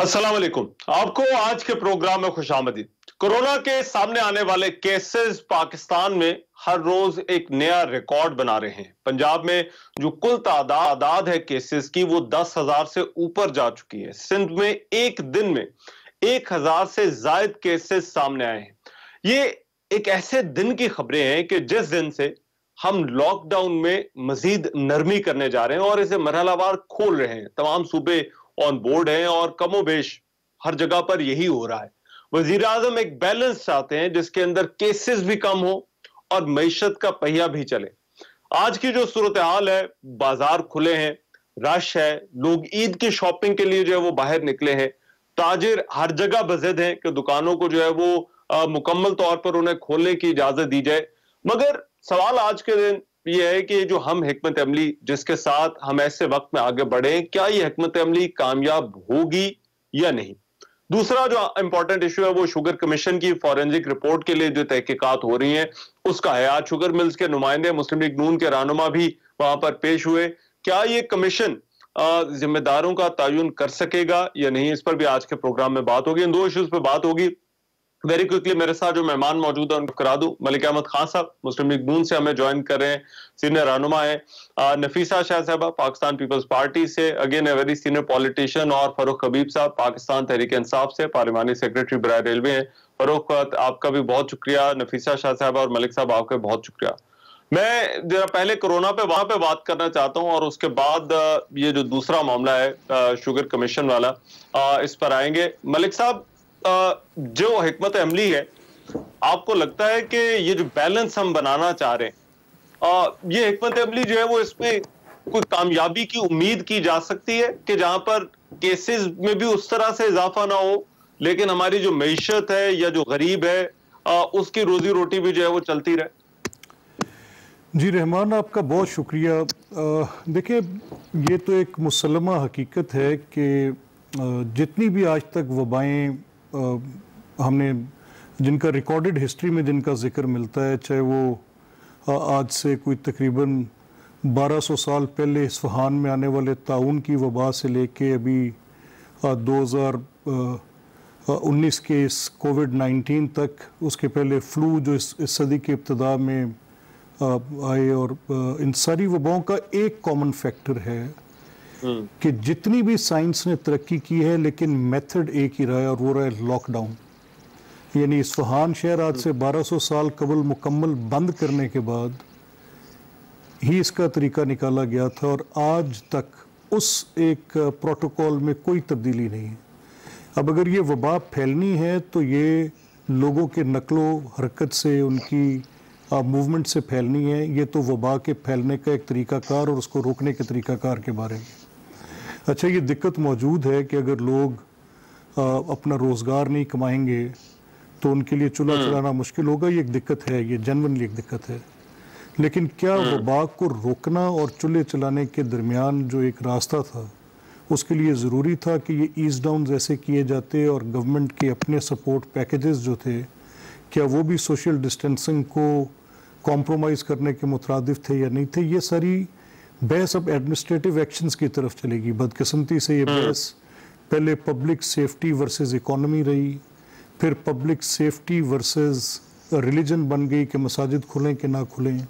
अस्सलाम वालेकुम। आपको आज के प्रोग्राम में खुशामदीद। कोरोना के सामने आने वाले केसेस पाकिस्तान में हर रोज एक नया रिकॉर्ड बना रहे हैं। पंजाब में जो कुल तादाद है केसेस की वो 10,000 से ऊपर जा चुकी है। सिंध में एक दिन में 1,000 से ज्यादा केसेस सामने आए हैं। ये एक ऐसे दिन की खबरें हैं कि जिस दिन से हम लॉकडाउन में मजीद नरमी करने जा रहे हैं और इसे मरहलावार खोल रहे हैं। तमाम सूबे ऑन बोर्ड हैं और कमोबेश हर जगह पर यही हो रहा है। वजीर आजम एक बैलेंस चाहते हैं जिसके अंदर केसेस भी कम हो और मईशत का पहिया भी चले। आज की जो सूरत हाल है, बाजार खुले हैं, रश है, लोग ईद की शॉपिंग के लिए जो है वो बाहर निकले हैं, ताजिर हर जगह बज़द हैं कि दुकानों को जो है वो मुकम्मल तौर पर उन्हें खोलने की इजाजत दी जाए। मगर सवाल आज के दिन ये है कि जो हम हिकमत अमली जिसके साथ हम ऐसे वक्त में आगे बढ़े, क्या ये हिकमत अमली कामयाब होगी या नहीं। दूसरा जो इंपॉर्टेंट इशू है वो शुगर कमीशन की फॉरेंसिक रिपोर्ट के लिए जो तहकीकात हो रही हैं उसका है। आज शुगर मिल्स के नुमाइंदे, मुस्लिम लीग नून के रहनुमा भी वहां पर पेश हुए। क्या ये कमीशन जिम्मेदारों का तयन कर सकेगा या नहीं, इस पर भी आज के प्रोग्राम में बात होगी। इन दो इश्यूज पर बात होगी। वेरी क्विकली मेरे साथ जो मेहमान मौजूद है उनको करा दूं। मलिक अहमद खान साहब मुस्लिम लीग नून से हमें ज्वाइन कर रहे हैं, सीनियर रहनुमा है। नफीसा शाह साहबा पाकिस्तान पीपल्स पार्टी से, again a very senior politician. और फरूख हबीब साहब पाकिस्तान तहरीक इंसाफ से, पार्लिमानी सेक्रेटरी बराए रेलवे हैं। फरूख आपका भी बहुत शुक्रिया, नफीसा शाह साहब और मलिक साहब आपका बहुत शुक्रिया। मैं जरा पहले कोरोना पे वहां पे बात करना चाहता हूं और उसके बाद ये जो दूसरा मामला है शुगर कमीशन वाला, इस पर आएंगे। मलिक साहब, जो हिकमत अमली है, आपको लगता है कि ये जो बैलेंस हम बनाना चाह रहे हैं, ये हिकमत अमली जो है वो इसमें कोई कामयाबी की उम्मीद की जा सकती है कि जहां पर केसेस में भी उस तरह से इजाफा ना हो लेकिन हमारी जो मईशत है या जो गरीब है उसकी रोजी रोटी भी जो है वो चलती रहे। जी रहमान, आपका बहुत शुक्रिया। देखिए, ये तो एक मुसल्लमा हकीकत है कि जितनी भी आज तक वबाएं हमने जिनका रिकॉर्डेड हिस्ट्री में जिनका जिक्र मिलता है, चाहे वो आज से कोई तकरीबन 1200 साल पहले इस्फहान में आने वाले ताउन की वबा से लेके अभी 2019 के इस कोविड-19 तक, उसके पहले फ्लू जो इस सदी के इब्तिदा में आए, और इन सारी वबाओं का एक कॉमन फैक्टर है कि जितनी भी साइंस ने तरक्की की है लेकिन मेथड एक ही रहा है और वो रहा है लॉकडाउन। यानी इस्फहान शहर आज से 1200 साल कबल मुकम्मल बंद करने के बाद ही इसका तरीका निकाला गया था और आज तक उस एक प्रोटोकॉल में कोई तब्दीली नहीं है। अब अगर ये वबा फैलनी है तो ये लोगों के नकलो हरकत से, उनकी मूवमेंट से फैलनी है। ये तो वबा के फैलने का एक तरीकाकार और उसको रोकने के तरीकाकार के बारे में। अच्छा, ये दिक्कत मौजूद है कि अगर लोग अपना रोज़गार नहीं कमाएंगे तो उनके लिए चूल्हा चलाना मुश्किल होगा। ये एक दिक्कत है, ये जेन्युइनली एक दिक्कत है। लेकिन क्या वबा को रोकना और चूल्हे चलाने के दरमियान जो एक रास्ता था, उसके लिए ज़रूरी था कि ये ईज डाउन जैसे किए जाते और गवर्नमेंट के अपने सपोर्ट पैकेजेस जो थे, क्या वो भी सोशल डिस्टेंसिंग को कॉम्प्रोमाइज़ करने के मुतरादिफ थे या नहीं थे। ये सारी बहस अब एडमिनिस्ट्रेटिव एक्शंस की तरफ चलेगी। बदकिस्मती से ये बहस पहले पब्लिक सेफ्टी वर्सेस इकोनॉमी रही, फिर पब्लिक सेफ्टी वर्सेस रिलीजन बन गई कि मसाजिद खुलें कि ना खुलें।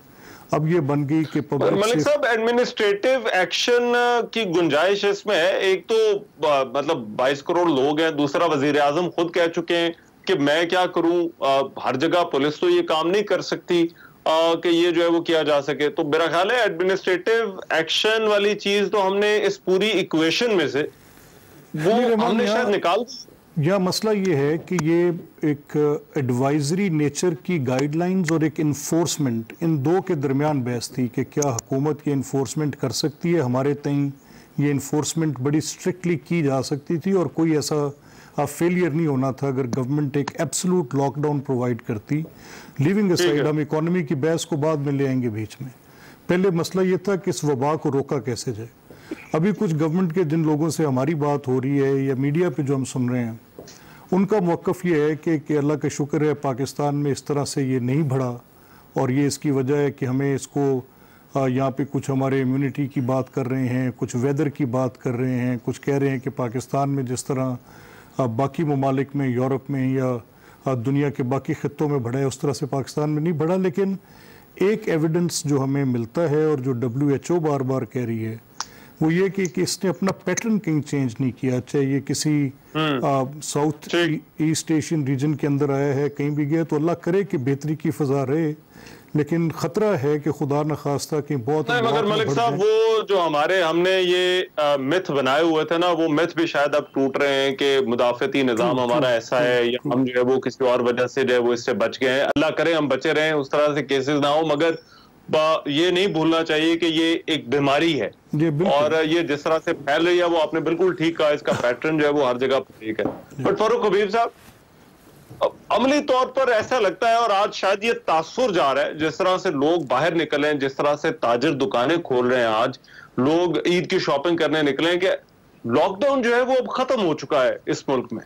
अब ये बन गई कि मलिक साहब, एडमिनिस्ट्रेटिव एक्शन की गुंजाइश इसमें है। एक तो मतलब 22 करोड़ लोग हैं, दूसरा वजीर आजम खुद कह चुके हैं कि मैं क्या करूं, हर जगह पुलिस तो ये काम नहीं कर सकती कि ये जो है वो किया जा सके। तो मेरा ख्याल है एडमिनिस्ट्रेटिव एक्शन वाली चीज तो हमने इस पूरी इक्वेशन में से वो हमने शायद निकाल। या मसला ये है कि ये एक एडवाइजरी नेचर की गाइडलाइंस और एक इन्फोर्समेंट, इन दो के दरमियान बहस थी कि क्या हुकूमत ये इन्फोर्समेंट कर सकती है। हमारे तय ये इन्फोर्समेंट बड़ी स्ट्रिक्टली की जा सकती थी और कोई ऐसा फेलियर नहीं होना था अगर गवर्नमेंट एक एब्सोल्यूट लॉकडाउन प्रोवाइड करती। लिविंग असाइड, हम इकोनॉमी की बहस को बाद में ले आएंगे बीच में। पहले मसला ये था कि इस वबा को रोका कैसे जाए। अभी कुछ गवर्नमेंट के जिन लोगों से हमारी बात हो रही है या मीडिया पे जो हम सुन रहे हैं, उनका मौक़िफ़ ये है कि अल्लाह का शुक्र है पाकिस्तान में इस तरह से ये नहीं बढ़ा और ये इसकी वजह है कि हमें इसको यहाँ पे कुछ हमारे इम्यूनिटी की बात कर रहे हैं, कुछ वेदर की बात कर रहे हैं, कुछ कह रहे हैं कि पाकिस्तान में जिस तरह बाकी ममालिक में, यूरोप में या दुनिया के बाकी खित्तों में बढ़ा है उस तरह से पाकिस्तान में नहीं बढ़ा। लेकिन एक एविडेंस जो हमें मिलता है और जो WHO बार बार कह रही है वो ये कि इसने अपना पैटर्न कहीं चेंज नहीं किया, चाहे ये किसी साउथ ईस्ट एशियन रीजन के अंदर आया है, कहीं भी गया, तो अल्लाह करे कि बेहतरी की फजा रहे, लेकिन खतरा है कि खुदा न खास्ता कि बहुत नहीं, मगर मलिक साहब वो जो हमने ये मिथ बनाए हुए थे ना, वो मिथ भी शायद अब टूट रहे हैं कि मुदाफती निजाम हमारा ऐसा है या हम जो है वो किसी और वजह से जो है वो इससे बच गए हैं। अल्लाह करे हम बचे रहें, उस तरह से केसेस ना हो, मगर ये नहीं भूलना चाहिए कि ये एक बीमारी है और ये जिस तरह से फैल रही है वो आपने बिल्कुल ठीक कहा, इसका पैटर्न जो है वो हर जगह ठीक है। बट फारूक हबीब साहब, अमली तौर पर ऐसा लगता है और आज शायद ये तासुर जा रहा है, जिस तरह से लोग बाहर निकले, जिस तरह से ताजिर दुकानें खोल रहे हैं, आज लोग ईद की शॉपिंग करने निकले हैं, कि लॉकडाउन जो है वो अब खत्म हो चुका है इस मुल्क में।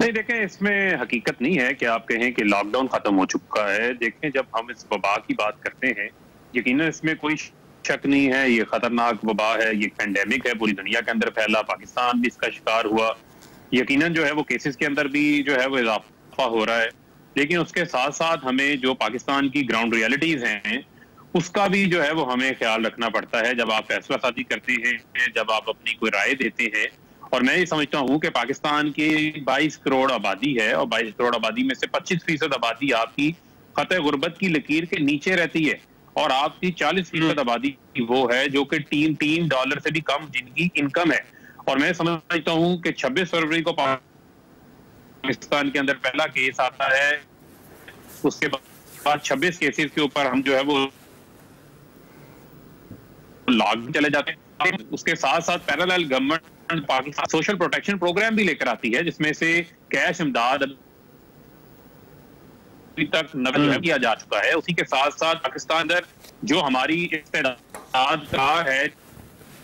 नहीं, देखें, इसमें हकीकत नहीं है कि आप कहें कि लॉकडाउन खत्म हो चुका है। देखें, जब हम इस वबा की बात करते हैं, यकीनन इसमें कोई शक नहीं है, ये खतरनाक वबा है, ये पेंडेमिक है, पूरी दुनिया के अंदर फैला, पाकिस्तान भी इसका शिकार हुआ। यकीनन जो है वो केसेस के अंदर भी जो है वो इजाफा हो रहा है, लेकिन उसके साथ साथ हमें जो पाकिस्तान की ग्राउंड रियलिटीज हैं उसका भी जो है वो हमें ख्याल रखना पड़ता है। जब आप फैसला साजी करते हैं, जब आप अपनी कोई राय देते हैं, और मैं ये समझता हूँ कि पाकिस्तान की 22 करोड़ आबादी है और 22 करोड़ आबादी में से 25% आबादी आपकी खतरे गुर्बत की लकीर के नीचे रहती है और आपकी 40% आबादी वो है जो कि $3 से भी कम जिनकी इनकम है। और मैं समझता हूँ कि 26 फरवरी को पाकिस्तान के अंदर पहला केस आता है, उसके बाद 26 केसेस के ऊपर हम जो है वो लॉक चले जाते हैं। उसके साथ साथ parallel government Pakistan social protection program भी लेकर आती है, जिसमें से कैश इमदाद अभी तक नकद किया जा चुका है। उसी के साथ साथ पाकिस्तान अंदर जो हमारी इस्तेदाद है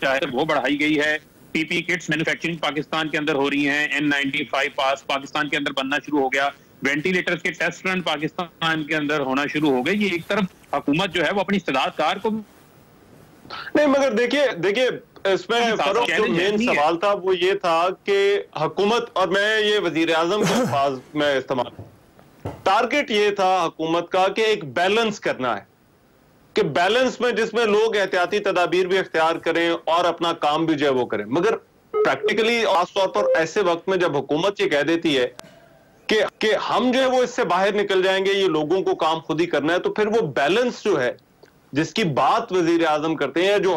चाहे वो बढ़ाई गई है। पीपी किट्स मैन्युफैक्चरिंग पाकिस्तान के अंदर हो रही हैं, N95 पास पाकिस्तान के अंदर बनना शुरू हो गया, वेंटिलेटर्स के टेस्ट रन पाकिस्तान के अंदर होना शुरू हो गए। ये एक तरफ हुकूमत जो है वो अपनी इस्तेदाद कार को नहीं, मगर देखिए इसमें फरूक जो मेन सवाल था वो ये था कि हुकूमत, और मैं ये वजीर आजम के अल्फाज में इस्तेमाल, टारगेट ये था हुकूमत का कि एक बैलेंस करना है, कि बैलेंस में जिसमें लोग एहतियाती तदाबीर भी इख्तियार करें और अपना काम भी जो है वो करें। मगर प्रैक्टिकली खासतौर पर ऐसे वक्त में जब हुकूमत ये कह देती है कि हम जो है वो इससे बाहर निकल जाएंगे, ये लोगों को काम खुद ही करना है, तो फिर वो बैलेंस जो है जिसकी बात वजीर आजम करते हैं, जो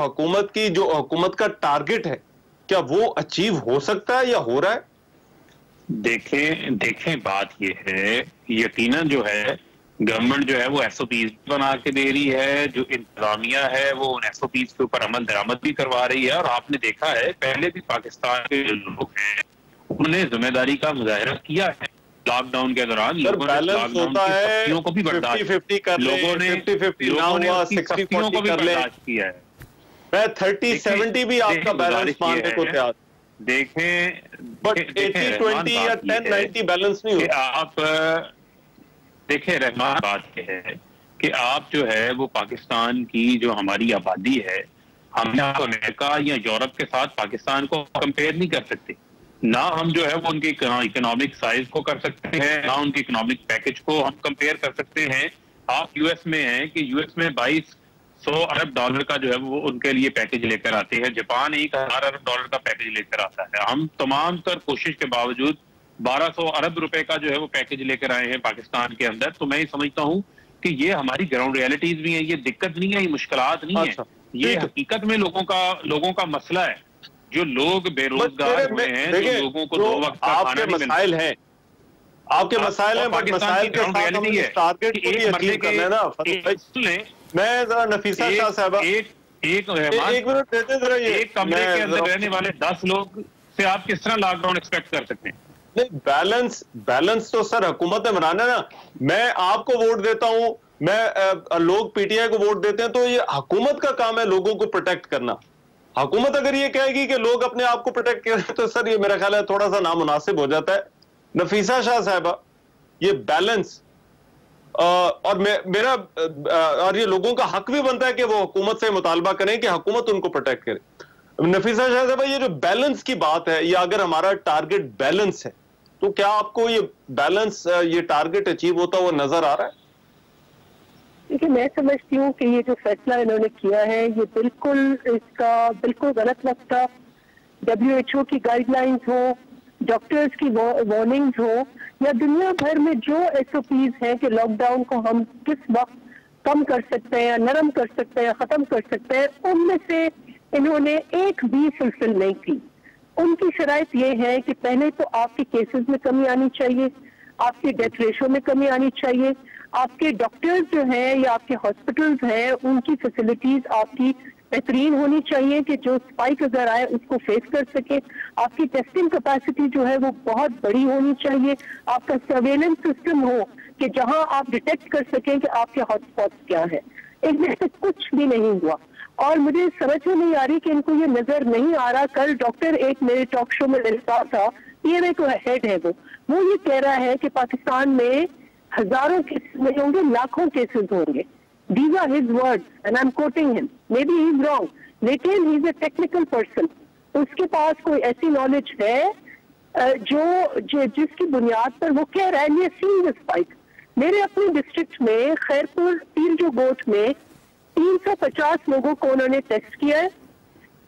हुकूमत का टारगेट है, क्या वो अचीव हो सकता है या हो रहा है? देखें बात ये है, यकीनन जो है गवर्नमेंट जो है वो SOPs बना के दे रही है, जो इंतजामिया है वो उन SOPs के ऊपर अमल दरामद भी करवा रही है। और आपने देखा है पहले भी पाकिस्तान के जो लोग हैं उन्होंने जिम्मेदारी का मुजाहरा किया है। लॉकडाउन के दौरान लोगों ने लॉकडाउन की सख्तियों को भी बर्दाश्त किया है। मैं 30-70 भी आपका बैलेंस मानने को तैयार। देखें, बट 80-20 या 10-90 बैलेंस नहीं होता। आप देखें, रहमान बात यह है कि आप जो है वो पाकिस्तान की जो हमारी आबादी है, हम अमेरिका या यूरोप के साथ पाकिस्तान को कंपेयर नहीं कर सकते। ना हम जो है वो उनके इकोनॉमिक साइज को कर सकते हैं, ना उनके इकोनॉमिक पैकेज को हम कंपेयर कर सकते हैं। आप यूएस में हैं कि यूएस में 2200 अरब डॉलर का जो है वो उनके लिए पैकेज लेकर आते हैं, जापान 1000 अरब डॉलर का पैकेज लेकर आता है। हम तमाम तर कोशिश के बावजूद 1200 अरब रुपए का जो है वो पैकेज लेकर आए हैं पाकिस्तान के अंदर। तो मैं ये समझता हूँ कि ये हमारी ग्राउंड रियलिटीज भी है, ये दिक्कत नहीं है, ये मुश्किलात नहीं है, ये हकीकत में लोगों का मसला है। जो लोग बेरोजगार हुए हैं, जो लोगों को 2 वक्त का खाना नहीं मसाइल हैं, आपके मसाइल हैं, बट मसाइल के साथ हम इस टारगेट को भी अचीव करना है ना। मैं जरा नफीसा शाह साहब एक मिनट देते जरा, एक कमरे के अंदर रहने वाले 10 लोग से आप किस तरह लॉकडाउन एक्सपेक्ट कर सकते हैं? नहीं, बैलेंस तो सर हुकूमत ने बनाना है ना। मैं आपको वोट देता हूं, लोग PTI को वोट देते हैं, तो ये हुकूमत का काम है लोगों को प्रोटेक्ट करना। हुकूमत अगर ये कहेगी कि लोग अपने आप को प्रोटेक्ट करें तो सर ये मेरा ख्याल है थोड़ा सा नामुनासिब हो जाता है। नफीसा शाह साहबा, ये बैलेंस और मेरा और ये लोगों का हक भी बनता है कि वो हुकूमत से मुतालबा करें कि हुकूमत उनको प्रोटेक्ट करे। नफीसा शाह साहब, ये जो बैलेंस की बात है, या अगर हमारा टारगेट बैलेंस है, तो क्या आपको ये बैलेंस, ये टारगेट अचीव होता हुआ नजर आ रहा है? देखिए, मैं समझती हूँ कि ये जो फैसला इन्होंने किया है ये बिल्कुल गलत वक्त था। WHO की गाइडलाइंस हो, डॉक्टर्स की वार्निंग्स हो, या दुनिया भर में जो SOPs हैं कि लॉकडाउन को हम किस वक्त कम कर सकते हैं, नरम कर सकते हैं, खत्म कर सकते हैं, उनमें से इन्होंने एक भी फुलफिल नहीं की। उनकी शराइत ये है कि पहले तो आपके केसेस में कमी आनी चाहिए, आपके डेथ रेशो में कमी आनी चाहिए, आपके डॉक्टर्स जो हैं या आपके हॉस्पिटल्स हैं उनकी फैसिलिटीज आपकी बेहतरीन होनी चाहिए कि जो स्पाइक अगर आए उसको फेस कर सके। आपकी टेस्टिंग कैपेसिटी जो है वो बहुत बड़ी होनी चाहिए। आपका सर्वेलेंस सिस्टम हो कि जहां आप डिटेक्ट कर सकें कि आपके हॉटस्पॉट्स क्या है। इनमें से कुछ भी नहीं हुआ और मुझे समझ में नहीं आ रही कि इनको ये नजर नहीं आ रहा। कल डॉक्टर एक मेरे टॉक शो में मिलता था, PMA को हेड है, वो ये कह रहा है कि पाकिस्तान में हजारों केसेस नहीं होंगे, लाखों केसेस होंगे। These are his words and I'm quoting him. Maybe he's wrong, लेकिन he's a technical person. उसके पास कोई ऐसी नॉलेज है जिसकी बुनियाद पर वो कह रहा है। ये सीन स्पाइक मेरे अपने डिस्ट्रिक्ट में खैरपुर पीर जो गोट में 350 लोगों को उन्होंने टेस्ट किया है,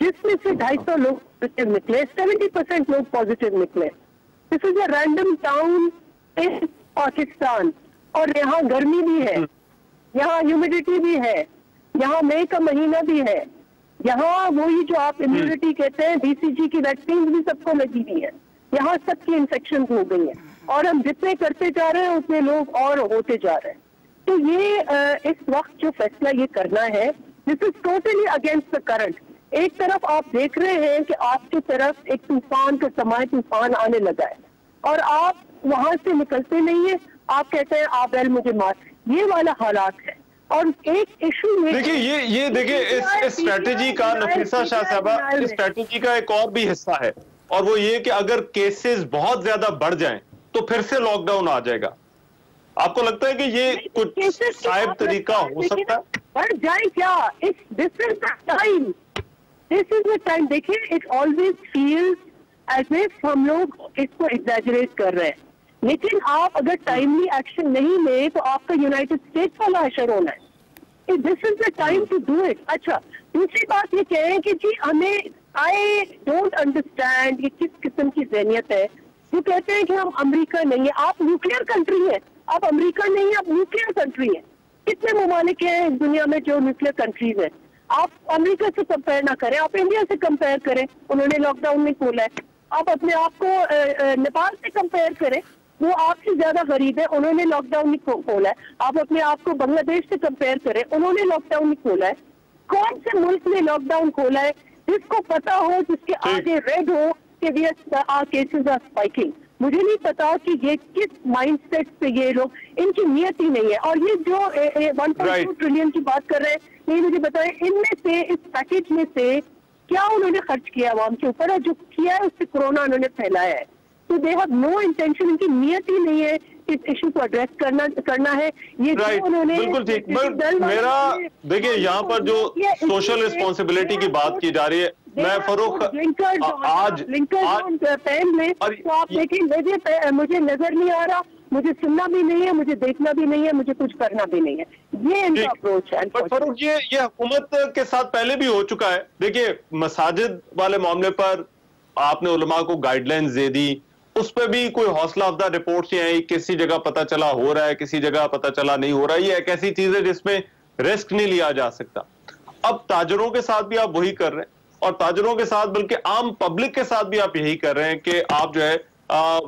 जिसमें से 250 लोग पॉजिटिव निकले, 70% लोग पॉजिटिव निकले। This is a random town in Pakistan और यहाँ गर्मी भी है, यहाँ ह्यूमिडिटी भी है, यहाँ मई का महीना भी है, यहाँ वही जो आप इम्यूनिटी कहते हैं BCG की वैक्सीन भी सबको लगी हुई है, यहाँ सबकी इन्फेक्शन हो गई है और हम जितने करते जा रहे हैं उतने लोग और होते जा रहे हैं। तो ये इस वक्त जो फैसला ये करना है, this is totally against the current. एक तरफ आप देख रहे हैं कि आपकी तरफ एक तूफान का समय तूफान आने लगा है और आप वहां से निकलते नहीं है, आप कहते हैं आप वेल मुझे मार, ये वाला हालात है। और एक इशू में देखिए ये देखिए इस स्ट्रेटेजी का, नफीसा शाह साहबा, इस स्ट्रेटेजी का एक और भी हिस्सा है और वो ये कि अगर केसेस बहुत ज्यादा बढ़ जाएं तो फिर से लॉकडाउन आ जाएगा। आपको लगता है कि ये कुछ साइब तरीका हो सकता है? बढ़ जाए क्या? This is the time, this is the time. देखिए, it always feels as if हम लोग इसको एग्जैजरेट कर रहे हैं, लेकिन आप अगर टाइमली एक्शन नहीं ले तो आपका यूनाइटेड स्टेट्स वाला असर होना है। This is the time to do it. अच्छा, दूसरी बात ये कहें कि जी हमें, आई डोंट अंडरस्टैंड ये किस किस्म की ज़हनियत है। वो कहते हैं कि हम अमेरिका नहीं है, आप न्यूक्लियर कंट्री है, आप अमेरिका नहीं है, आप न्यूक्लियर कंट्री है। कितने ममालिक हैं इस दुनिया में जो न्यूक्लियर कंट्रीज हैं? आप अमेरिका से कंपेयर ना करें, आप इंडिया से कंपेयर करें, उन्होंने लॉकडाउन नहीं खोला है। आप अपने आप को नेपाल से कंपेयर करें, वो आपसे ज्यादा गरीब है, उन्होंने लॉकडाउन नहीं खोला है। आप अपने आप को बांग्लादेश से कंपेयर करें, उन्होंने लॉकडाउन नहीं खोला है। कौन से मुल्क ने लॉकडाउन खोला है? जिसको पता हो, जिसके आगे रेड हो कि केसेस आर स्पाइकिंग। मुझे नहीं पता कि ये किस माइंडसेट से ये लोग, इनकी नियत ही नहीं है। और ये जो 1.2 ट्रिलियन की बात कर रहे हैं, ये मुझे बताएं इनमें से, इस पैकेज में से क्या उन्होंने खर्च किया आवाम के ऊपर, और जो किया है उससे कोरोना उन्होंने फैलाया है। तो दे हैव नो इंटेंशन, इनकी नियत ही नहीं है इस इशू को एड्रेस करना है। ये उन्होंने बिल्कुल ठीक। मेरा देखिए, यहाँ पर जो सोशल रिस्पॉन्सिबिलिटी की बात की जा रही है, मैं फरूख आज पैन में, तो आप देखिए मुझे नजर नहीं आ रहा, मुझे सुनना भी नहीं है, मुझे देखना भी नहीं है, मुझे कुछ करना भी नहीं है। ये इनका अप्रोच है। पर फरूख, ये हुकूमत के साथ पहले भी हो चुका है। देखिए, मसाजिद वाले मामले पर आपने उलमा को गाइडलाइंस दे दी, उस पर भी कोई हौसला अफजा रिपोर्ट्स ही आई, किसी जगह पता चला हो रहा है, किसी जगह पता चला नहीं हो रहा है। ये एक ऐसी चीज है जिसमें रिस्क नहीं लिया जा सकता। अब ताजरों के साथ भी आप वही कर रहे हैं, और ताजरों के साथ बल्कि आम पब्लिक के साथ भी आप यही कर रहे हैं कि आप जो है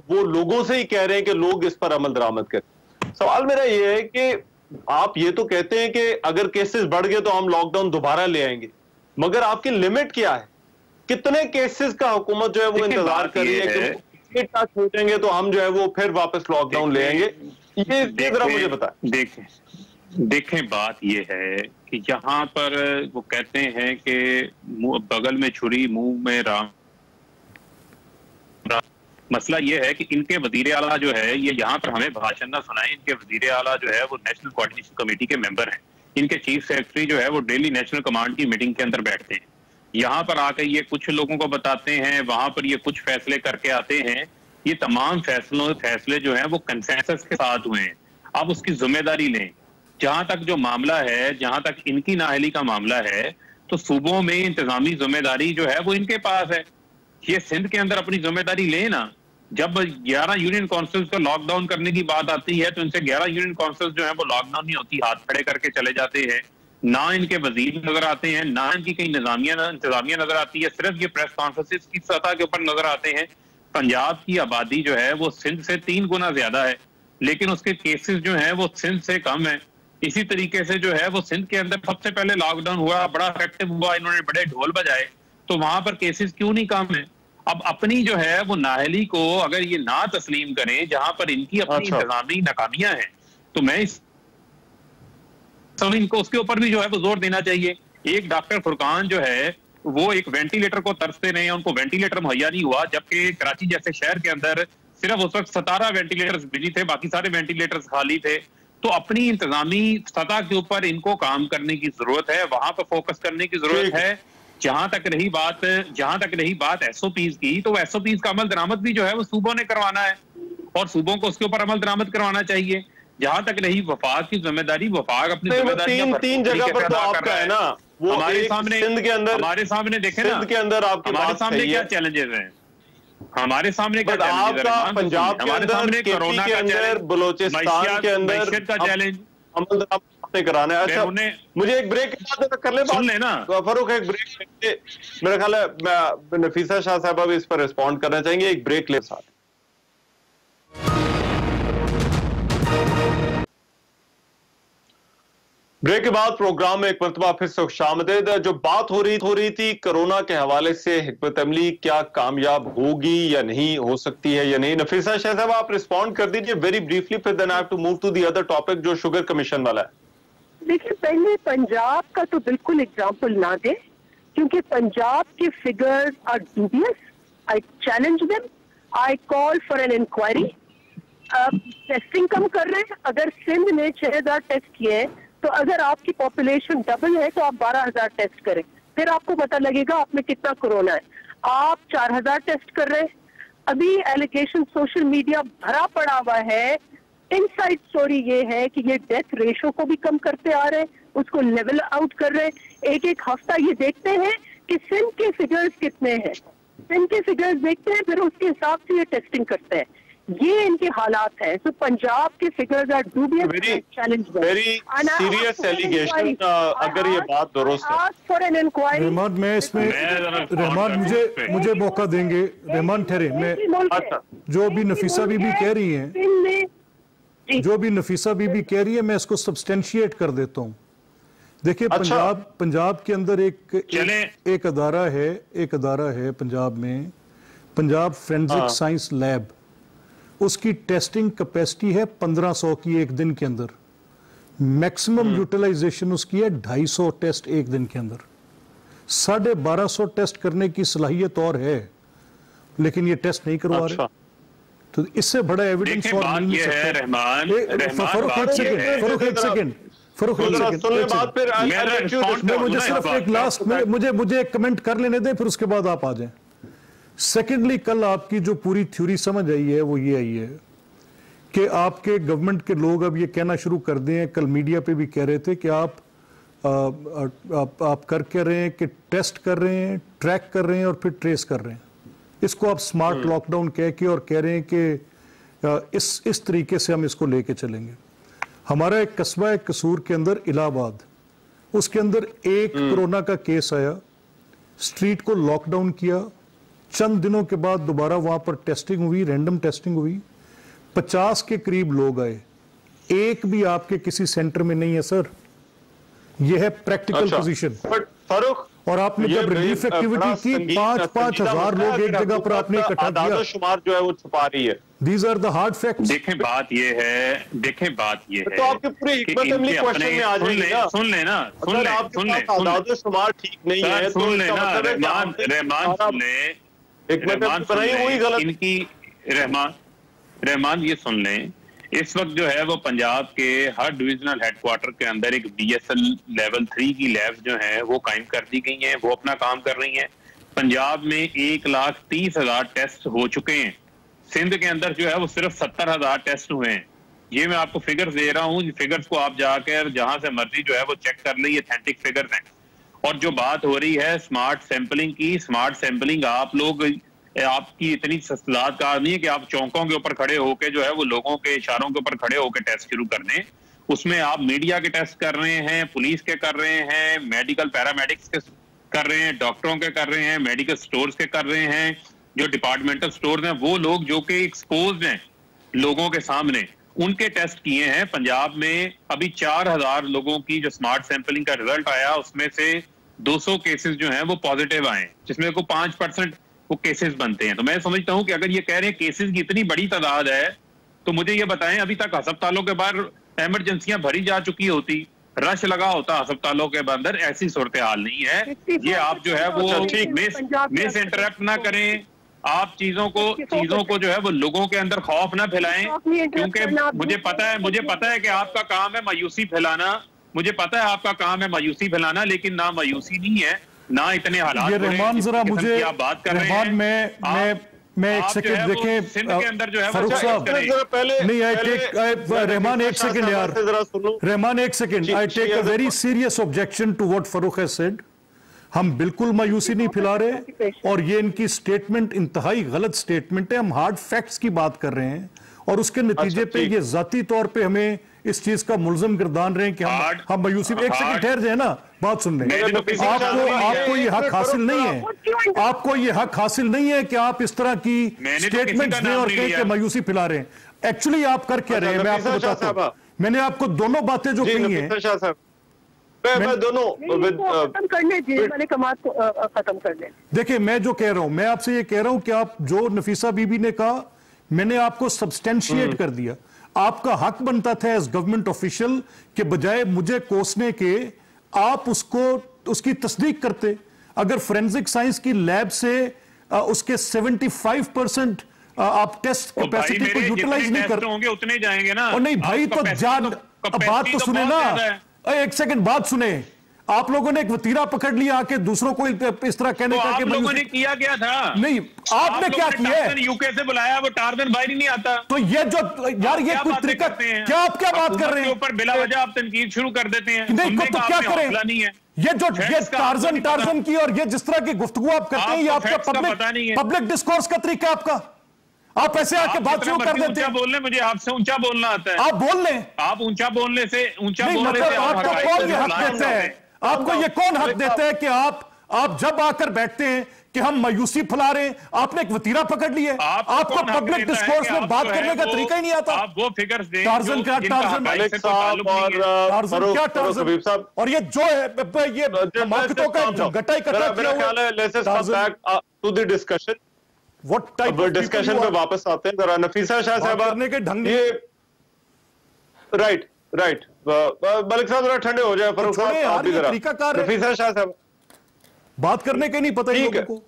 वो लोगों से ही कह रहे हैं कि लोग इस पर अमल दरामद करें। सवाल मेरा ये है कि आप ये तो कहते हैं कि अगर केसेस बढ़ गए तो हम लॉकडाउन दोबारा ले आएंगे, मगर आपकी लिमिट क्या है? कितने केसेस का हुकूमत जो है वो इंतजार कर रही है कि छूटेंगे तो हम जो है वो फिर वापस लॉकडाउन ले आएंगे? ये जरा मुझे बताएं। देखें, बात ये है कि यहाँ पर वो कहते हैं कि बगल में छुरी मुंह में राम, मसला ये है कि इनके वजीर आला जो है ये यहाँ पर हमें भाषण ना सुनाए। इनके वजीर आला जो है वो नेशनल कोऑर्डिनेशन कमेटी के मेंबर हैं। इनके चीफ सेक्रेटरी जो है वो डेली नेशनल कमांड की मीटिंग के अंदर बैठते हैं। यहाँ पर आकर ये कुछ लोगों को बताते हैं, वहां पर ये कुछ फैसले करके आते हैं। ये तमाम फैसले जो हैं वो कंसेंसस के साथ हुए हैं। आप उसकी जिम्मेदारी लें। जहां तक जो मामला है, जहां तक इनकी नाअहली का मामला है, तो सूबों में इंतजामी जिम्मेदारी जो है वो इनके पास है। ये सिंध के अंदर अपनी जिम्मेदारी लें ना। जब 11 यूनियन काउंसिल्स को लॉकडाउन करने की बात आती है तो इनसे 11 यूनियन काउंसिल्स जो है वो लॉकडाउन नहीं होती, हाथ खड़े करके चले जाते हैं। ना इनके वजीर नजर आते हैं, ना इनकी कहीं इंतजामिया नजर आती है, सिर्फ ये प्रेस कॉन्फ्रेंसिस की सतह के ऊपर नजर आते हैं। पंजाब की आबादी जो है वो सिंध से 3 गुना ज्यादा है, लेकिन उसके केसेस जो है वो सिंध से कम है। इसी तरीके से जो है वो सिंध के अंदर सबसे पहले लॉकडाउन हुआ, बड़ा इफेक्टिव हुआ, इन्होंने बड़े ढोल बजाए, तो वहां पर केसेस क्यों नहीं कम है? अब अपनी जो है वो नाअहली को अगर ये ना तस्लीम करें, जहां पर इनकी अपनी इंतजामी नाकामियां हैं, तो मैं इनको उसके ऊपर भी जो है वो जोर देना चाहिए। एक डॉक्टर फुरकान जो है वो एक वेंटिलेटर को तरसते रहे, उनको वेंटिलेटर मुहैया नहीं हुआ, जबकि कराची जैसे शहर के अंदर सिर्फ उस वक्त 17 वेंटिलेटर्स बिजी थे, बाकी सारे वेंटिलेटर्स खाली थे। तो अपनी इंतजामी सतह के ऊपर इनको काम करने की जरूरत है, वहां पर फोकस करने की जरूरत है। जहां तक रही बात एसओपीज की, तो एसओपीज का अमल दरामद भी जो है वो सूबों ने करवाना है और सूबों को उसके ऊपर अमल दरामद करवाना चाहिए। जहां तक रही वफाक की जिम्मेदारी, वफाक अपनी जिम्मेदारी तीन जगह पर तो आपका है ना, वो हमारे सामने देखें ना, हमारे सामने क्या चैलेंजेस हैं, हमारे सामने क्या आपका पंजाब के अंदर, कोरोना के अंदर, बलोचिस्तान के अंदर का चैलेंज अमल दरामद कराना है। अच्छा, मुझे एक ब्रेक के बाद कर ले, सुन लेना फारूक, एक ब्रेक। मेरा ख्याल है नफीसा शाह साहब भी इस पर रिस्पॉन्ड करना चाहेंगे। एक ब्रेक ले साथ। ब्रेक के बाद प्रोग्राम में एक मरतबा फिर से खुशामदीद। जो बात हो रही थी कोरोना के हवाले से, हिकमत अमली क्या कामयाब होगी या नहीं, हो सकती है या नहीं। नफीसा शाह साहब आप रिस्पॉन्ड कर दीजिए वेरी ब्रीफली, फिर then I have to move to the other topic जो शुगर कमीशन वाला है। देखिए, पहले पंजाब का तो बिल्कुल एग्जाम्पल ना दे, क्योंकि पंजाब के figures are dubious. I challenge them, I call for an inquiry. Testing कम कर रहे हैं। अगर सिंध ने 6000 टेस्ट किए हैं, तो अगर आपकी पॉपुलेशन डबल है तो आप 12000 टेस्ट करें, फिर आपको पता लगेगा आप में कितना कोरोना है। आप 4000 टेस्ट कर रहे हैं। अभी एलिगेशन सोशल मीडिया भरा पड़ा हुआ है। इनसाइड स्टोरी ये है कि ये डेथ रेशो को भी कम करते आ रहे हैं, उसको लेवल आउट कर रहे हैं। एक हफ्ता ये देखते हैं कि सिंध के फिगर्स कितने हैं, सिंध के फिगर्स देखते हैं, फिर उसके हिसाब से ये टेस्टिंग करते हैं। ये इनके हालात है। तो पंजाब के figures are dubious, challenge, very serious allegation. अगर ये बात दुरुस्त है, रहमान, मैं इसमें रहमान मुझे मौका देंगे। रहमान ठहरे, मैं जो भी नफीसा बीबी कह रही है, मैं इसको सब्सटेंशिएट कर देता हूँ। देखिए, पंजाब के अंदर एक अदारा है पंजाब में, पंजाब फोरेंसिक साइंस लैब। उसकी टेस्टिंग कैपेसिटी है 1500 की एक दिन के अंदर। मैक्सिमम यूटिलाइजेशन उसकी है 250 टेस्ट एक दिन के अंदर। 1250 टेस्ट करने की सलाहियत और है, लेकिन ये टेस्ट नहीं करवा रहे। तो इससे बड़ा एविडेंस और मिल नहीं सकता। फरूक एक सेकंड, मुझे सिर्फ एक लास्ट में मुझे एक कमेंट कर लेने दें, फिर उसके बाद आप आ जाएं। सेकेंडली, कल आपकी जो पूरी थ्योरी समझ आई है वो ये आई है कि आपके गवर्नमेंट के लोग अब ये कहना शुरू कर दिए हैं, कल मीडिया पे भी कह रहे थे कि आप कर रहे हैं कि टेस्ट कर रहे हैं, ट्रैक कर रहे हैं और फिर ट्रेस कर रहे हैं। इसको आप स्मार्ट लॉकडाउन कह के और कह रहे हैं कि इस तरीके से हम इसको लेके चलेंगे। हमारा एक कस्बा है कसूर के अंदर, इलाहाबाद, उसके अंदर एक कोरोना का केस आया, स्ट्रीट को लॉकडाउन किया, चंद दिनों के बाद दोबारा वहां पर टेस्टिंग हुई, रैंडम टेस्टिंग हुई, 50 के करीब लोग आए, एक भी आपके किसी सेंटर में नहीं है सर। यह है प्रैक्टिकल पोजीशन। और आपने जब रिलीफ एक्टिविटी की 5-5 हजार लोग एक जगह पर आपने इकट्ठा किया, शुमार जो है वो छुपा रही है। These are the hard facts। देखें बात ये है तो आपके पूरे हिकमत अमली क्वेश्चन में आ जाएगी ना। सुन लेना, आपके शुमार ठीक नहीं है, सुन लेना रहमान, हिकमत बनाई हुई गलत। रहमान ये सुन लें, इस वक्त जो है वो पंजाब के हर डिविजनल हेडक्वार्टर के अंदर एक BSL लेवल 3 की लैब जो है वो कायम कर दी गई है, वो अपना काम कर रही हैं। पंजाब में 1,30,000 टेस्ट हो चुके हैं। सिंध के अंदर जो है वो सिर्फ 70,000 टेस्ट हुए हैं। ये मैं आपको फिगर्स दे रहा हूँ, फिगर्स को आप जाकर जहां से मर्जी जो है वो चेक कर लें, ऑथेंटिक फिगर्स हैं। और जो बात हो रही है स्मार्ट सैंपलिंग की, स्मार्ट सैंपलिंग आप लोग, आपकी इतनी सलाहत कार नहीं है कि आप चौकों के ऊपर खड़े होकर जो है वो लोगों के इशारों के ऊपर खड़े होकर टेस्ट शुरू कर दें। उसमें आप मीडिया के टेस्ट कर रहे हैं, पुलिस के कर रहे हैं, मेडिकल पैरामेडिक्स के कर रहे हैं, डॉक्टरों के कर रहे हैं, मेडिकल स्टोर्स के कर रहे हैं, जो डिपार्टमेंटल स्टोर्स हैं, वो लोग जो कि एक्सपोज हैं लोगों के सामने, उनके टेस्ट किए हैं। पंजाब में अभी 4,000 लोगों की जो स्मार्ट सैंपलिंग का रिजल्ट आया, उसमें से 200 केसेस जो हैं वो पॉजिटिव आए, जिसमें को 5% वो केसेस बनते हैं। तो मैं समझता हूं कि अगर ये कह रहे हैं केसेस की इतनी बड़ी तादाद है, तो मुझे ये बताएं, अभी तक अस्पतालों के बाहर इमरजेंसियां भरी जा चुकी होती, रश लगा होता अस्पतालों के अंदर, ऐसी सूरत हाल नहीं है। ये आप जो है वो मिस इंटरप्ट ना करें, आप चीजों को जो है वो लोगों के अंदर खौफ ना फैलाएं, क्योंकि मुझे पता है कि आपका काम है मायूसी फैलाना, मुझे पता है आपका काम है मायूसी फैलाना, लेकिन ना मायूसी नहीं है, ना इतने हालात। ये रहमान जरा मुझे आप बात कर रहे रहमान मैं एक सेकंड देखें, सिंध के अंदर जो है फारूक साहब नहीं, आई टेक रहमान एक सेकंड यार, रहमान एक second, I take a very serious objection to what Farooq has said. हम बिल्कुल मायूसी नहीं फैला रहे, और ये इनकी स्टेटमेंट इंतहाई गलत स्टेटमेंट है। हम हार्ड फैक्ट्स की बात कर रहे हैं, और उसके नतीजे पे ये जाती तौर पे हमें इस चीज का मुल्ज़िम गिरदान रहे हैं कि हम मायूसी। एक सेकंड ठहर जाए ना, बात सुन लें। आपको ये हक हासिल नहीं है, आपको ये हक हासिल नहीं है कि आप इस तरह की स्टेटमेंट्स दें और कहें कि मायूसी फैला रहे हैं। एक्चुअली आप कर क्या रहे हैं, मैं आपको बताता हूं। मैंने आपको दोनों बातें जो कही हैं, मैं दोनों खत्म करने खत्म कर दें। देखिए, मैं जो कह रहा हूं, मैं आपसे ये कह रहा हूं कि आप जो नफीसा बीबी ने कहा, मैंने आपको सब्सटेंशिएट कर दिया। आपका हक बनता था एज गवर्नमेंट ऑफिशियल के बजाय मुझे कोसने के, आप उसकी तस्दीक करते। अगर फोरेंसिक साइंस की लैब से उसके 75% आप टेस्ट कैपेसिटी को यूटिलाइज नहीं कर होंगे, उतने जाएंगे ना। और नहीं भाई, तो बात तो सुने ना, एक सेकंड बात सुने। आप लोगों ने एक वतीरा पकड़ लिया आके दूसरों को इस तरह कहने का, आप लोगों ने किया क्या था? नहीं, आपने क्या किया? यूके से बुलाया, वो टार्जन बाहर ही नहीं आता। तो ये जो यार ये कुछ तरीका, क्या आप क्या बात कर रहे हैं? ऊपर बिला वजह आप तनकीद शुरू कर देते हैं। नहीं तो क्या करें? नहीं है ये जो ये टार्जन की और ये जिस तरह की गुफ्तगू आप करते हैं, ये आपका पब्लिक डिस्कोर्स का तरीका आपका। आप ऐसे आके बात शुरू कर देते हैं। बोलने मुझे आपसे ऊंचा बोलना आता है। आप बोल लें। आप ऊंचा बोलने से आपको कौन ये हक देता है? आपको ये कौन हक देता है कि आप जब आकर बैठते हैं कि हम मायूसी फैला रहे हैं? आपने एक वतीरा पकड़ लिया। आपको पब्लिक डिस्कोर्स में बात करने का तरीका ही नहीं आता। आप वो फिगर्स दें। टार्जन क्या टार्जन और ये जो है ये मार्केटों का गट्टा इकट्ठा किया हुआ है। To the discussion, what type of discussion पे वापस आते हैं। जरा नफीसा शाह साहब करने के ढंग, ये राइट मलिक साहब जरा ठंडे हो जाए। फारूक साहब आप भी जरा, नफीसा शाह साहब बात करने के नहीं पता ही लोगों को।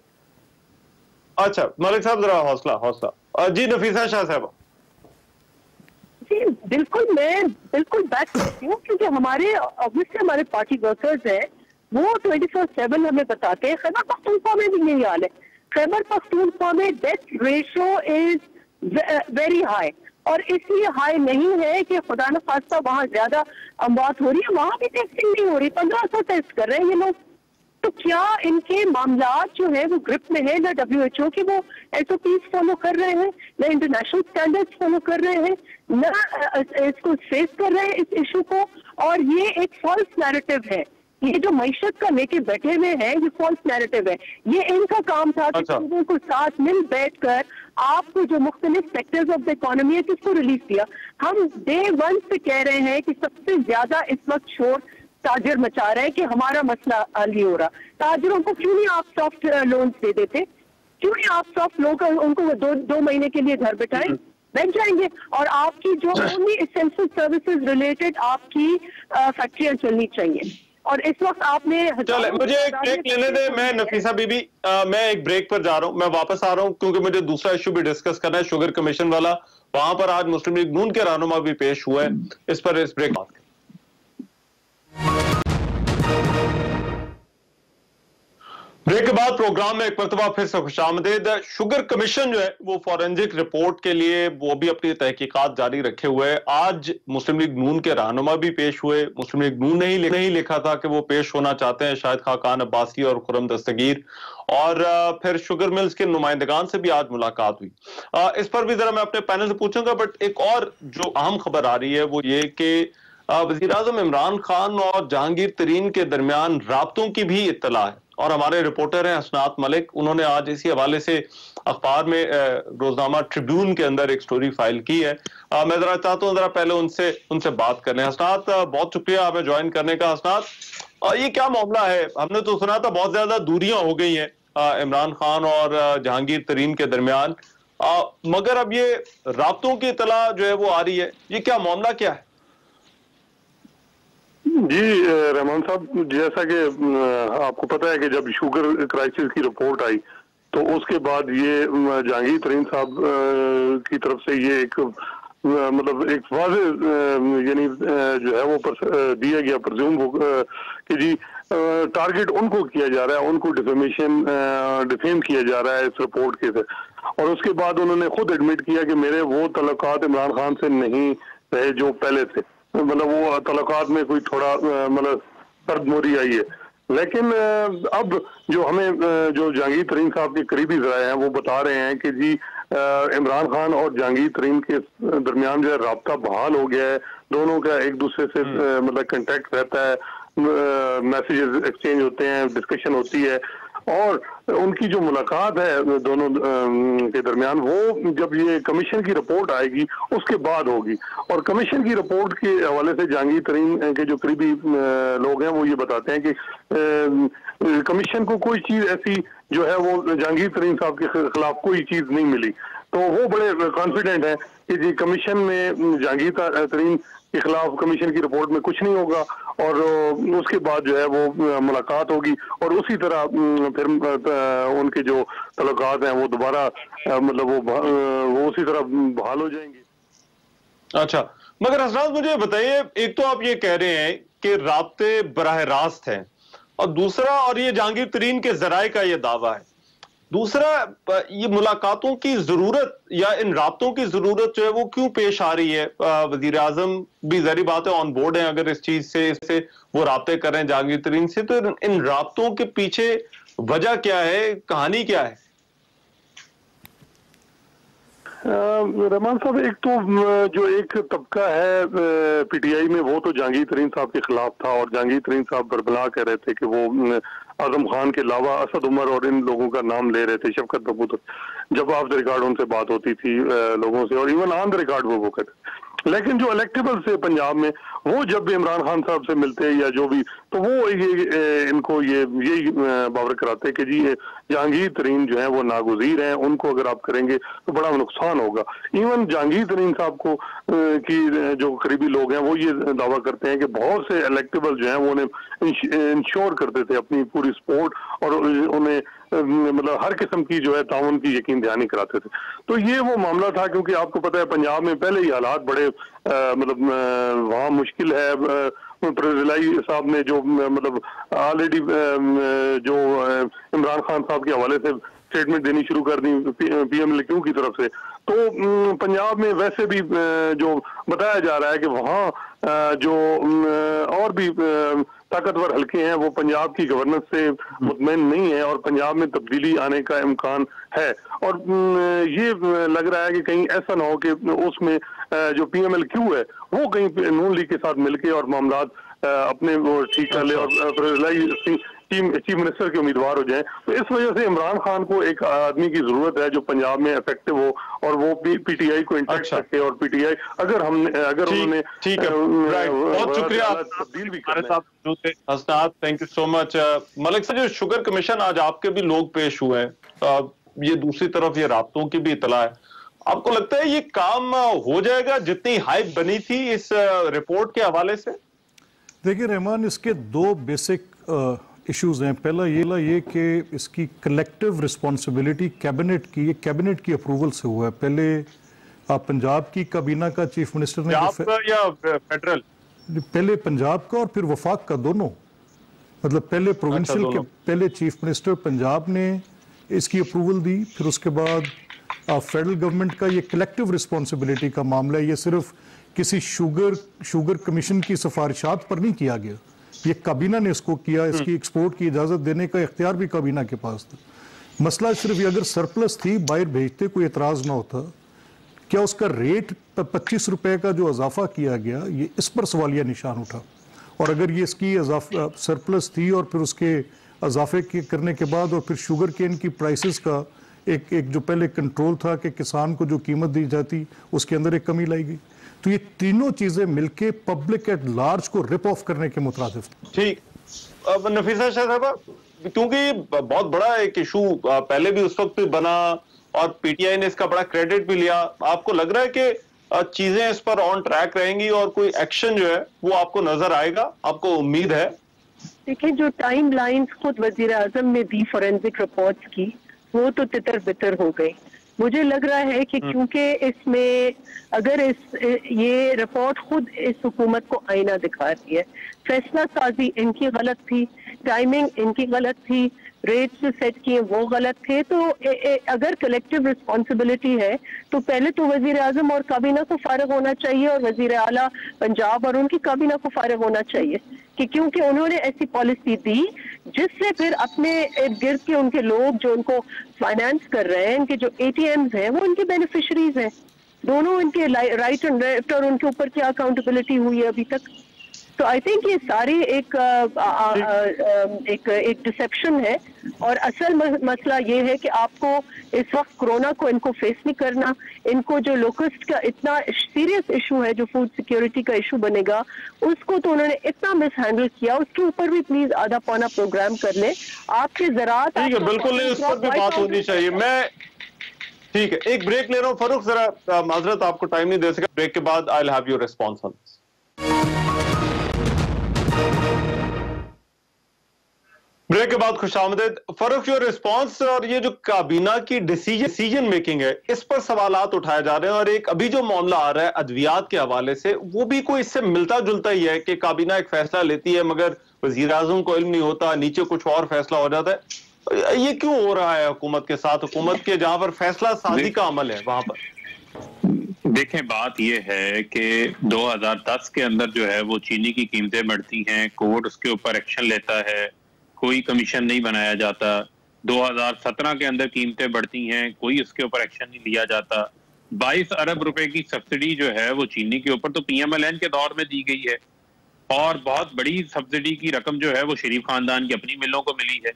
अच्छा मलिक साहब जरा हौसला। जी नफीसा शाह साहब। जी बिल्कुल, मैं बिल्कुल बैक करती हूँ, क्योंकि हमारे पार्टी वर्कर्स हैं, वो 24/7 हमें बताते हैं। खैबर पख्तूनख्वा में भी यही हाल है। खैबर पख्तूनख्वा में death ratio is very high, और इसलिए हाई नहीं है कि खुदा न खास्ता वहां ज्यादा अमवात हो रही है, वहां भी टेस्टिंग नहीं हो रही। 1500 टेस्ट कर रहे हैं ये लोग। तो क्या इनके मामलात जो है वो ग्रिप में है? ना WHO की वो SOPs फॉलो कर रहे हैं, ना इंटरनेशनल स्टैंडर्ड्स फॉलो कर रहे हैं, ना इसको फेस कर रहे हैं इस इशू को। और ये एक फॉल्स नैरेटिव है, ये जो मईशत का लेके बैठे हुए हैं, ये फॉल्स नैरेटिव है। ये इनका काम था कि लोगों को साथ मिल बैठकर आपको जो मुख्तलिफ सेक्टर्स ऑफ द इकोनॉमी है किसको रिलीफ दिया। हम डे 1 से कह रहे हैं कि सबसे ज्यादा इस वक्त शोर ताजर मचा रहे हैं कि हमारा मसला हल नहीं हो रहा। ताजरों को क्यों नहीं आप सॉफ्ट लोन्स दे देते? क्यों नहीं आप सॉफ्ट लोन उनको दो महीने के लिए घर बैठाएं, बैठ जाएंगे, और आपकी जो ओनली एसेंशियल सर्विसेज रिलेटेड आपकी फैक्ट्रियां चलनी चाहिए। और इस वक्त आपने चले मुझे एक ब्रेक लेने दे। मैं नफीसा बीबी मैं एक ब्रेक पर जा रहा हूं, मैं वापस आ रहा हूं क्योंकि मुझे दूसरा इशू भी डिस्कस करना है, शुगर कमीशन वाला। वहां पर आज मुस्लिम लीग नून के रहनुमा भी पेश हुए हैं, इस पर इस ब्रेक बात। ब्रेक के बाद प्रोग्राम में एक मरतबा फिर से खुशामदीद। शुगर कमीशन जो है वो फॉरेंसिक रिपोर्ट के लिए वो भी अपनी तहकीकात जारी रखे हुए है। आज मुस्लिम लीग नून के रहनुमा भी पेश हुए। मुस्लिम लीग नून ने ही नहीं लिखा था कि वो पेश होना चाहते हैं, शाहिद खान अब्बासी और खुरम दस्तगीर, और फिर शुगर मिल्स के नुमाइंदगान से भी आज मुलाकात हुई। इस पर भी जरा मैं अपने पैनल से पूछूंगा, बट एक और जो अहम खबर आ रही है वो ये कि वजीर आजम इमरान खान और जहांगीर तरीन के दरमियान राब्तों की भी इत्तला है, और हमारे रिपोर्टर हैं हसनात मलिक, उन्होंने आज इसी हवाले से अखबार में रोजनामा ट्रिब्यून के अंदर एक स्टोरी फाइल की है। मैं जरा चाहता हूँ जरा पहले उनसे बात कर लें। हसनात, बहुत शुक्रिया हमें ज्वाइन करने का। हसनात, ये क्या मामला है? हमने तो सुना था बहुत ज्यादा दूरियां हो गई हैं इमरान खान और जहांगीर तरीन के दरमियान, मगर अब ये राब्तों की इत्तला जो है वो आ रही है, ये क्या मामला क्या है? जी रहमान साहब, जैसा कि आपको पता है कि जब शुगर क्राइसिस की रिपोर्ट आई तो उसके बाद ये जहांगीर तरीन साहब की तरफ से ये एक मतलब एक वाज़े यानी जो है वो दिया गया प्रज्यूम कि जी टारगेट उनको किया जा रहा है, उनको डिफेम किया जा रहा है इस रिपोर्ट के से। और उसके बाद उन्होंने खुद एडमिट किया कि मेरे वो तल्लुकात इमरान खान से नहीं रहे जो पहले थे, मतलब वो तल्लुकात में कोई थोड़ा मतलब सर्दमोरी आई है। लेकिन अब जो हमें जो जहांगीर तरीन साहब के करीबी ज़राए हैं वो बता रहे हैं कि जी इमरान खान और जहांगीर तरीन के दरमियान जो है राब्ता बहाल हो गया है, दोनों का एक दूसरे से मतलब कांटेक्ट रहता है, मैसेजेस एक्सचेंज होते हैं, डिस्कशन होती है, और उनकी जो मुलाकात है दोनों के दरमियान वो जब ये कमीशन की रिपोर्ट आएगी उसके बाद होगी। और कमीशन की रिपोर्ट के हवाले से जहांगीर तरीन के जो करीबी लोग हैं वो ये बताते हैं कि कमीशन को कोई चीज ऐसी जो है वो जहांगीर तरीन साहब के खिलाफ कोई चीज नहीं मिली, तो वो बड़े कॉन्फिडेंट हैं कि जी कमीशन में जहांगीर तरीन के खिलाफ कमीशन की रिपोर्ट में कुछ नहीं होगा, और उसके बाद जो है वो मुलाकात होगी और उसी तरह फिर उनके जो तल्लुकात हैं वो दोबारा मतलब वो उसी तरह बहाल हो जाएंगे। अच्छा, मगर हसनात मुझे बताइए, एक तो आप ये कह रहे हैं कि राब्ते बराह रास्त हैं, और दूसरा, और ये जहांगीर तरीन के जराए का ये दावा है, दूसरा ये मुलाकातों की जरूरत या इन राब्तों की जरूरत जो है वो क्यों पेश आ रही है? वजीर आजम भी ज़ाहिर बात है ऑन बोर्ड हैं अगर इस चीज से, इससे वो राब्ते कर रहे हैं जहांगीर तरीन से, तो इन राब्तों के पीछे वजह क्या है, कहानी क्या है? रहमान साहब, एक तो जो एक तबका है पीटीआई में वो तो जहांगीर तरीन साहब के खिलाफ था, और जहांगीर तरीन साहब बरबला कह रहे थे कि वो आजम खान के अलावा असद उमर और इन लोगों का नाम ले रहे थे, शफकत बबूत, जब ऑफ द रिकॉर्ड उनसे बात होती थी लोगों से, और इवन ऑन द रिकॉर्ड वो कहते। लेकिन जो इलेक्टेबल से पंजाब में वो जब भी इमरान खान साहब से मिलते या जो भी, तो वो इनको यही बावर कराते कि जी जहांगीर तरीन जो है वो नागुज़ीर हैं, उनको अगर आप करेंगे तो बड़ा नुकसान होगा। इवन जहांगीर तरीन साहब को की जो करीबी लोग हैं वो ये दावा करते हैं कि बहुत से इलेक्टेबल जो हैं वो उन्हें इंश्योर करते थे अपनी पूरी सपोर्ट, और उन्हें मतलब हर किस्म की जो है ताउन की यकीन दहानी कराते थे। तो ये वो मामला था, क्योंकि आपको पता है पंजाब में पहले ही हालात बड़े मतलब वहाँ मुश्किल है। प्रजिलाई साहब ने जो मतलब ऑलरेडी जो इमरान खान साहब के हवाले से स्टेटमेंट देनी शुरू कर दी पीएमएलक्यू की तरफ से, तो पंजाब में वैसे भी जो बताया जा रहा है कि वहाँ जो और भी ताकतवर हल्के हैं वो पंजाब की गवर्नेंस से मुतमईन नहीं है, और पंजाब में तब्दीली आने का इम्कान है। और ये लग रहा है कि कहीं ऐसा ना हो कि उसमें जो पीएमएलक्यू है वो कहीं नून लीग के साथ मिलके और मामलात अपने वो ठीक कर ले और चीफ मिनिस्टर के उम्मीदवार हो जाएं। तो इस वजह से इमरान खान को एक आदमी की जरूरत है जो पंजाब में इफेक्टिव हो और वो पीटीआई को इंटैक्ट रखे, और पीटीआई अगर उन्होंने ठीक है, बहुत शुक्रिया तब्दील भी Hasnat, thank you so much. Malik साहब, जो शुगर कमीशन आज आपके भी लोग पेश हुए हैं, ये दूसरी तरफ ये राब्तों की भी इतला है, आपको लगता है ये काम हो जाएगा जितनी हाइप बनी थी इस रिपोर्ट के हवाले से? देखिए रहमान, इसके दो बेसिक इश्यूज हैं। पहला ये कि इसकी कलेक्टिव रिस्पॉन्सिबिलिटी कैबिनेट की, ये कैबिनेट की अप्रूवल से हुआ है। पहले पंजाब की काबीना का चीफ मिनिस्टर ने या फेडरल, पहले पंजाब का और फिर वफाक का, दोनों, मतलब पहले प्रोविंशियल के पहले चीफ मिनिस्टर पंजाब ने इसकी अप्रूवल दी, फिर उसके बाद फेडरल गवर्नमेंट का ये कलेक्टिव रिस्पॉन्सिबिलिटी का मामला है। ये सिर्फ किसी शुगर कमीशन की सिफारिशात पर नहीं किया गया, ये काबीना ने इसको किया। इसकी एक्सपोर्ट की इजाज़त देने का इख्तियार भी काबीना के पास था। मसला सिर्फ ये, अगर सरप्लस थी बाहर भेजते कोई एतराज़ ना होता, क्या उसका रेट 25 रुपए का जो इजाफा किया गया, ये इस पर सवालिया निशान उठा। और अगर ये इसकी सरप्लस थी और फिर उसके इजाफे करने के बाद और फिर शुगर केन की प्राइसेस का एक जो पहले कंट्रोल था कि किसान को जो कीमत दी जाती उसके अंदर एक कमी लाई गई, तो ये तीनों चीजें मिलके पब्लिक एट लार्ज को रिप ऑफ करने के मुतरादिफ थी। ठीक, अब नफीसा शाह साहबा, क्योंकि बहुत बड़ा एक इशू पहले भी उस वक्त बना और पीटीआई ने इसका बड़ा क्रेडिट भी लिया, आपको लग रहा है कि चीजें इस पर ऑन ट्रैक रहेंगी और कोई एक्शन जो है वो आपको नजर आएगा, आपको उम्मीद है? देखिए, जो टाइम लाइन्स खुद वजीर आजम ने दी फॉरेंसिक रिपोर्ट्स की, वो तो तितर बितर हो गई। मुझे लग रहा है कि क्योंकि इसमें अगर ये रिपोर्ट खुद इस हुकूमत को आईना दिखा रही है, फैसला साजी इनकी गलत थी, टाइमिंग इनकी गलत थी, रेट्स जो सेट किए वो गलत थे, तो अगर कलेक्टिव रिस्पॉन्सिबिलिटी है तो पहले तो वजीर आजम और काबीना को फारिग होना चाहिए और वजीर आला पंजाब और उनकी काबीना को फारिग होना चाहिए कि क्योंकि उन्होंने ऐसी पॉलिसी दी जिससे फिर अपने इर्द गिर्द के उनके लोग जो उनको फाइनेंस कर रहे हैं, उनके जो ATMs हैं, वो उनके बेनिफिशरीज हैं। दोनों इनके राइट एंड लेफ्ट और उनके ऊपर क्या अकाउंटेबिलिटी हुई है अभी तक? तो आई थिंक ये सारी एक डिसेप्शन है और असल मसला ये है कि आपको इस वक्त कोरोना को इनको फेस नहीं करना। इनको जो लोकस्ट का इतना सीरियस इशू है, जो फूड सिक्योरिटी का इशू बनेगा, उसको तो उन्होंने इतना मिस हैंडल किया, उसके ऊपर भी प्लीज आधा पौना प्रोग्राम कर ले। आपके ज़राअत, ठीक है, बिल्कुल नहीं, उस पर भी बात होनी चाहिए। मैं ठीक है, एक ब्रेक ले रहा हूँ। फारूक, जरा माजरत, आपको टाइम नहीं दे सका, ब्रेक के बाद I will have your response on this. Break के बाद खुशामदीद। फरूक, योर रिस्पॉन्स और ये जो काबीना की डिसीजन मेकिंग है, इस पर सवालात उठाए जा रहे हैं और एक अभी जो मामला आ रहा है अद्वियात के हवाले से, वो भी कोई इससे मिलता जुलता ही है कि काबीना एक फैसला लेती है मगर वजीर आजम को इल्म नहीं होता, नीचे कुछ और फैसला हो जाता है। ये क्यों हो रहा है हुकूमत के साथ? हुकूमत के जहां पर फैसला साजी का अमल है वहां पर देखें, बात यह है कि 2010 के अंदर जो है वो चीनी की कीमतें बढ़ती हैं, कोर्ट उसके ऊपर एक्शन लेता है, कोई कमीशन नहीं बनाया जाता। 2017 के अंदर कीमतें बढ़ती हैं, कोई उसके ऊपर एक्शन नहीं लिया जाता। 22 अरब रुपए की सब्सिडी जो है वो चीनी के ऊपर तो PMLN के दौर में दी गई है और बहुत बड़ी सब्सिडी की रकम जो है वो शरीफ खानदान की अपनी मिलों को मिली है।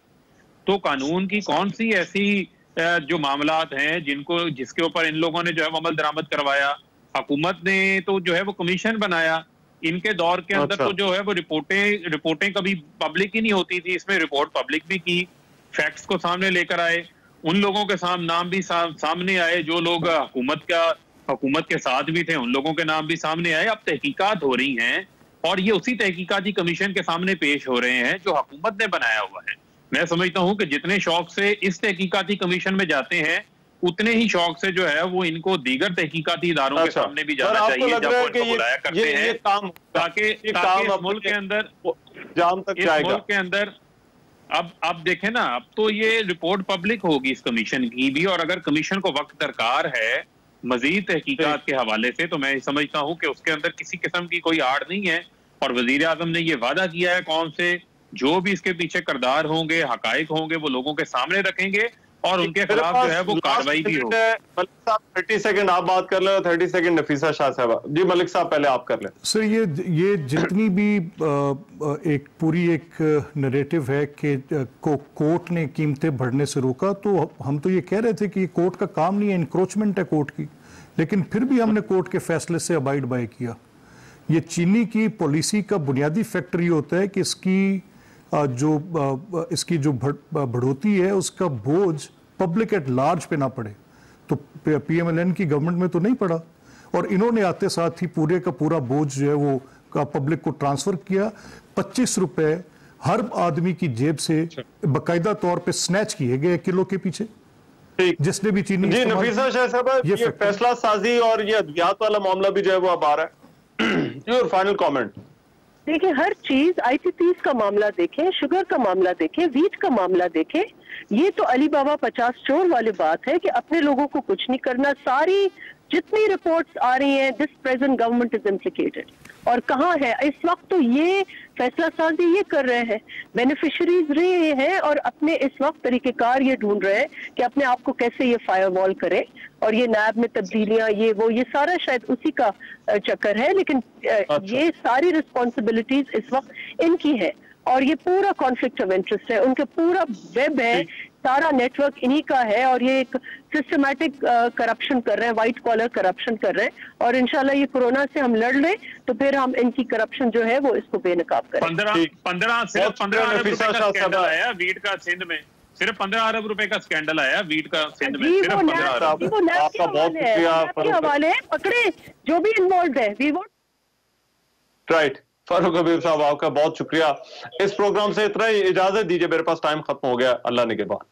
तो कानून की कौन सी ऐसी जो मामलात हैं जिसके ऊपर इन लोगों ने जो है वो अमल दरामद करवाया? हुकूमत ने तो जो है वो कमीशन बनाया। इनके दौर के अंदर तो जो है वो रिपोर्टें कभी पब्लिक ही नहीं होती थी। इसमें रिपोर्ट पब्लिक भी की, फैक्ट्स को सामने लेकर आए, उन लोगों के नाम भी सामने आए जो लोग हुकूमत के साथ भी थे, उन लोगों के नाम भी सामने आए। अब तहकीकात हो रही हैं और ये उसी तहकीकाती कमीशन के सामने पेश हो रहे हैं जो हुकूमत ने बनाया हुआ है। मैं समझता हूं कि जितने शौक से इस तहकीकाती कमीशन में जाते हैं, उतने ही शौक से जो है वो इनको दीगर तहकीकाती इदारों के सामने भी जाना चाहिए जब वो इनको बुलाया करते हैं, ताकि इस मुल्क के अंदर अब देखें ना, अब तो ये रिपोर्ट पब्लिक होगी इस कमीशन की भी, और अगर कमीशन को वक्त दरकार है मजीद तहकीकात के हवाले से, तो मैं समझता हूँ कि उसके अंदर किसी किस्म की कोई आड़ नहीं है। और वजीर आजम ने ये वादा किया है कौम से, जो भी इसके पीछे किरदार होंगे, हकाइक होंगे, वो लोगों के सामने रखेंगे और उनके खिलाफ जो है वो कार्रवाई भी हो। मलिक साहब 30 सेकंड आप बात कर ले, 30 सेकंड नफीसा शाह साहब। जी मलिक साहब पहले आप कर लें। सर, ये जितनी भी एक पूरी एक नैरेटिव है कि कोर्ट ने कीमतें बढ़ने से रोका, तो हम तो ये कह रहे थे कि ये कोर्ट का काम नहीं है, इंक्रोचमेंट है कोर्ट की, लेकिन फिर भी हमने कोर्ट के फैसले से अबाइड बाय किया। ये चीनी की पॉलिसी का बुनियादी फैक्टर ये होता है कि इसकी जो बढ़ोतरी है उसका बोझ पब्लिक एट लार्ज पे ना पड़े। तो PMLN की गवर्नमेंट में तो नहीं पड़ा और इन्होंने आते साथ ही पूरे का पूरा बोझ जो है वो का पब्लिक को ट्रांसफर किया। 25 रुपए हर आदमी की जेब से बाकायदा तौर पे स्नैच किए गए किलो के पीछे, जिसने भी चीनी। जी नफीसा शाह साहब, ये फैसला साजी और ये अद्वियात वाला मामला भी जो है वो अब आ रहा है, योर फाइनल कमेंट। देखिए, हर चीज IPPs का मामला देखें, शुगर का मामला देखें, वीट का मामला देखें, ये तो अली बाबा 50 चोर वाली बात है कि अपने लोगों को कुछ नहीं करना। सारी जितनी रिपोर्ट्स आ रही हैं, दिस प्रेजेंट गवर्नमेंट इज इम्प्लिकेटेड। और कहाँ है इस वक्त? तो ये फैसला साजी ये कर रहे हैं, बेनिफिशरीज रहे हैं और अपने इस वक्त तरीकेकार ये ढूंढ रहे हैं कि अपने आप को कैसे ये फायरवॉल करे। और ये नायब में तब्दीलियां, ये सारा शायद उसी का चक्कर है। लेकिन ये सारी रिस्पॉन्सिबिलिटीज इस वक्त इनकी है और ये पूरा कॉन्फ्लिक्ट ऑफ इंटरेस्ट है, उनके पूरा वेब है, सारा नेटवर्क इन्हीं का है। और ये एक सिस्टमैटिक करप्शन कर रहे हैं, व्हाइट कॉलर करप्शन कर रहे हैं। और इंशाल्लाह ये कोरोना से हम लड़ लें तो फिर हम इनकी करप्शन जो है वो इसको बेनकाब करें। 15 अरब रुपए का स्कैंडल आया वीट का सिंध में, सिर्फ 15 अरब रुपए का स्कैंडल आया वीट का सिंध में, सिर्फ 15 अरब। आपका बहुत शुक्रिया हवाले पकड़े जो भी इन्वॉल्व है, वी वोट। राइट, फारूक हबीब साहब आपका बहुत शुक्रिया। इस प्रोग्राम से इतना ही, इजाजत दीजिए, मेरे पास टाइम खत्म हो गया। अल्लाह ने के बाद।